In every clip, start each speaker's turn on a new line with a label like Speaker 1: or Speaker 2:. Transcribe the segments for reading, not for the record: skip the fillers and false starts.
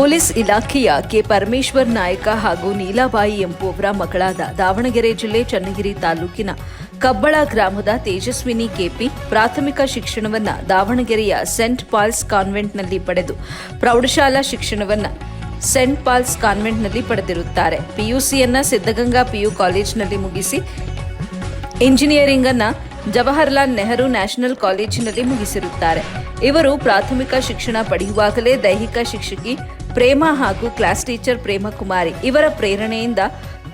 Speaker 1: Police ಇಲಾಖೆಯ K Parameshwar ನಾಯಕ ಹಾಗೂ ನೀಲಾಬಾಯಿ ಎಂಬುವವರ ಮಗಳಾದ ದಾವಣಗೆರೆ ಜಿಲ್ಲೆ ಚನ್ನಗಿರಿ ತಾಲೂಕಿನ ಕಬ್ಬಳ ಗ್ರಾಮದ ತೇಜಸ್ವಿನಿ ಕೆಪಿ ಪ್ರಾಥಮಿಕ ಶಿಕ್ಷಣವನ್ನು ದಾವಣಗೆರೆಯ ಸೆಂಟ್ ಪಾಲ್ಸ್ ಕಾನ್ವೆಂಟ್ನಲ್ಲಿ ಪಡೆದು ಪ್ರೌಢಶಾಲಾ ಶಿಕ್ಷಣವನ್ನು ಸೆಂಟ್ ಪಾಲ್ಸ್ ಕಾನ್ವೆಂಟ್ನಲ್ಲಿ ಪಡೆದಿರುತ್ತಾರೆ. ಪಿಯುಸಿಯನ್ನು ಸಿದ್ಧಗಂಗಾ ಪಿಯು ಕಾಲೇಜಿನಲ್ಲಿ ಮುಗಿಸಿ ಇಂಜಿನಿಯರಿಂಗ್ ಅನ್ನು ಜವಾಹರ್ಲಾಲ್ ನೆಹರು ನ್ಯಾಷನಲ್ ಕಾಲೇಜಿನಲ್ಲಿ ಮುಗಿಸಿರುತ್ತಾರೆ. ಇವರು ಪ್ರಾಥಮಿಕ ಶಿಕ್ಷಣ ಪಡೆಯುವಾಗಲೇ ದೈಹಿಕ ಶಿಕ್ಷಕಿ ಪ್ರೇಮ ಹಾಗೂ ಕ್ಲಾಸ್ ಟೀಚರ್ ಪ್ರೇಮಕುಮಾರಿ ಇವರ ಪ್ರೇರಣೆಯಿಂದ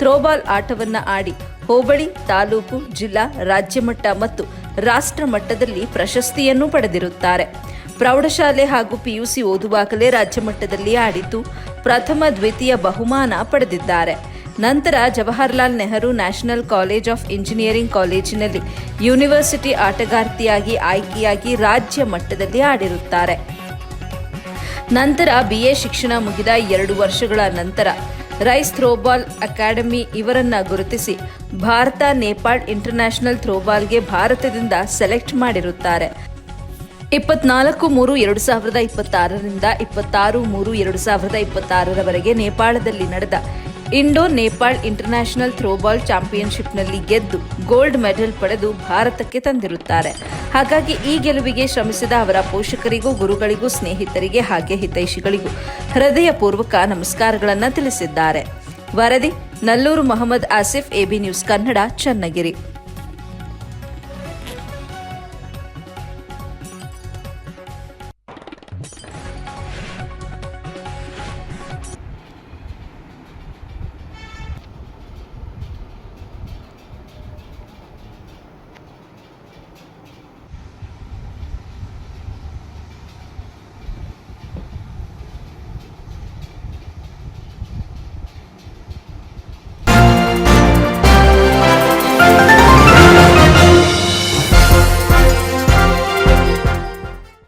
Speaker 1: ಥ್ರೋಬಾಲ್ ಆಟವನ್ನು ಆಡಿ ಹೋಬಳಿ, ತಾಲೂಕು, ಜಿಲ್ಲಾ, ರಾಜ್ಯ ಮಟ್ಟ ಮತ್ತು ರಾಷ್ಟ್ರ ಮಟ್ಟದಲ್ಲಿ ಪ್ರಶಸ್ತಿಯನ್ನು ಪಡೆದಿರುತ್ತಾರೆ. ಪ್ರೌಢಶಾಲೆ ಹಾಗೂ ಪಿಯುಸಿ ಓದುವಾಗಲೇ ರಾಜ್ಯ ಮಟ್ಟದಲ್ಲಿ ಆಡಿದ್ದು ಪ್ರಥಮ ದ್ವಿತೀಯ ಬಹುಮಾನ ಪಡೆದಿದ್ದಾರೆ. ನಂತರ Jawaharlal Nehru national college of engineering ಕಾಲೇಜಿನಲ್ಲಿ ಯೂನಿವರ್ಸಿಟಿ ಆಟಗಾರ್ತಿಯಾಗಿ ಆಯ್ಕೆಯಾಗಿ ರಾಜ್ಯ ಮಟ್ಟದಲ್ಲಿ ಆಡಿರುತ್ತಾರೆ. ನಂತರ BA ಶಿಕ್ಷಣ ಮುಗಿದ 2 ವರ್ಷಗಳ ನಂತರ ರೈಸ್ ಥ್ರೋಬಾಲ್ ಅಕಾಡೆಮಿ ಇವರನ್ನ ಗುರುತಿಸಿ ಭಾರತ ನೇಪಾಳ್ ಇಂಟರ್ನ್ಯಾಷನಲ್ ಥ್ರೋಬಾಲ್ಗೆ ಭಾರತದಿಂದ ಸೆಲೆಕ್ಟ್ ಮಾಡಿರುತ್ತಾರೆ. 24/3/2026 ರಿಂದ 26/3/2026 ನೇಪಾಳದಲ್ಲಿ ನಡೆದ ಇಂಡೋ ನೇಪಾಳ್ ಇಂಟರ್ನ್ಯಾಷನಲ್ ಥ್ರೋಬಾಲ್ ಚಾಂಪಿಯನ್ಶಿಪ್ನಲ್ಲಿ ಗೆದ್ದು ಗೋಲ್ಡ್ ಮೆಡಲ್ ಪಡೆದು ಭಾರತಕ್ಕೆ ತಂದಿರುತ್ತಾರೆ. ಹಾಗಾಗಿ ಈ ಗೆಲುವಿಗೆ ಶ್ರಮಿಸಿದ ಅವರ ಪೋಷಕರಿಗೂ, ಗುರುಗಳಿಗೂ, ಸ್ನೇಹಿತರಿಗೆ ಹಾಗೆ ಹಿತೈಷಿಗಳಿಗೂ ಹೃದಯಪೂರ್ವಕ ನಮಸ್ಕಾರಗಳನ್ನು ತಿಳಿಸಿದ್ದಾರೆ. ವರದಿ ನಲ್ಲೂರು ಮೊಹಮ್ಮದ್ ಆಸಿಫ್, AB ನ್ಯೂಸ್ ಕನ್ನಡ, ಚನ್ನಗಿರಿ.